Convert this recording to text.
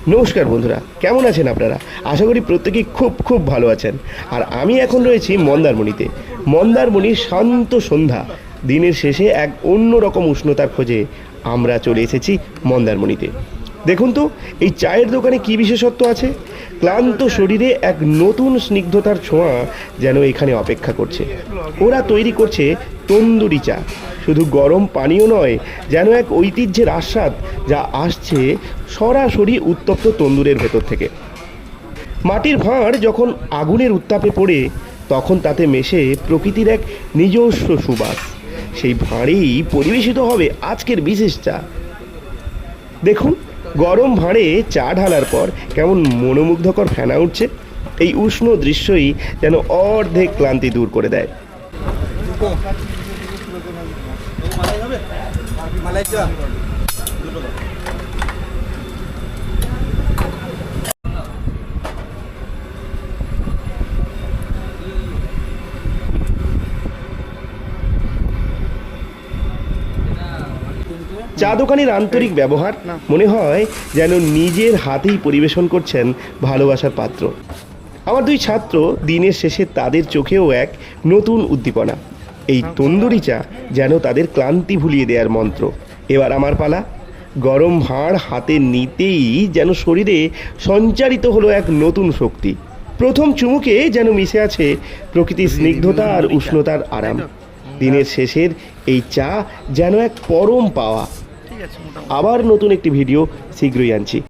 নমস্কার বন্ধুরা, কেমন আছেন আপনারা? আশা করি প্রত্যেকেই খুব খুব ভালো আছেন। আর আমি এখন রয়েছি মন্দারমণিতে। মন্দারমণির শান্ত সন্ধ্যা, দিনের শেষে এক অন্যরকম উষ্ণতার খোঁজে আমরা চলে এসেছি মন্দারমণিতে। দেখুন তো এই চায়ের দোকানে কি বিশেষত্ব আছে। ক্লান্ত শরীরে এক নতুন স্নিগ্ধতার ছোঁয়া যেন এখানে অপেক্ষা করছে। ওরা তৈরি করছে তন্দুরি চা। শুধু গরম পানীয় নয়, যেন এক ঐতিহ্যের আস্বাদ যা আসছে সরাসরি উত্তপ্ত তন্দুরের ভেতর থেকে। মাটির ভাঁড় যখন আগুনের উত্তাপে পড়ে, তখন তাতে মেশে প্রকৃতির এক নিজস্ব সুবাস। সেই ভাঁড়েই পরিবেশিত হবে আজকের বিশেষ চা। দেখুন, গরম ভাঁড়ে চা ঢালার পর কেমন মনোমুগ্ধকর ফেনা উঠছে। এই উষ্ণ দৃশ্যই যেন অর্ধেক ক্লান্তি দূর করে দেয়। চা দোকানের আন্তরিক ব্যবহার, মনে হয় যেন নিজের হাতেই পরিবেশন করছেন ভালোবাসার পাত্র। আমার দুই ছাত্র, দিনের শেষে তাদের চোখেও এক নতুন উদ্দীপনা। এই তন্দুরি চা যেন তাদের ক্লান্তি ভুলিয়ে দেওয়ার মন্ত্র। এবার আমার পালা। গরম ভাঁড় হাতে নিতেই যেন শরীরে সঞ্চারিত হলো এক নতুন শক্তি। প্রথম চুমুকে যেন মিশে আছে প্রকৃতির স্নিগ্ধতা আর উষ্ণতার আরাম। দিনের শেষের এই চা যেন এক পরম পাওয়া। আবার নতুন একটি ভিডিও শীঘ্রই আনছি।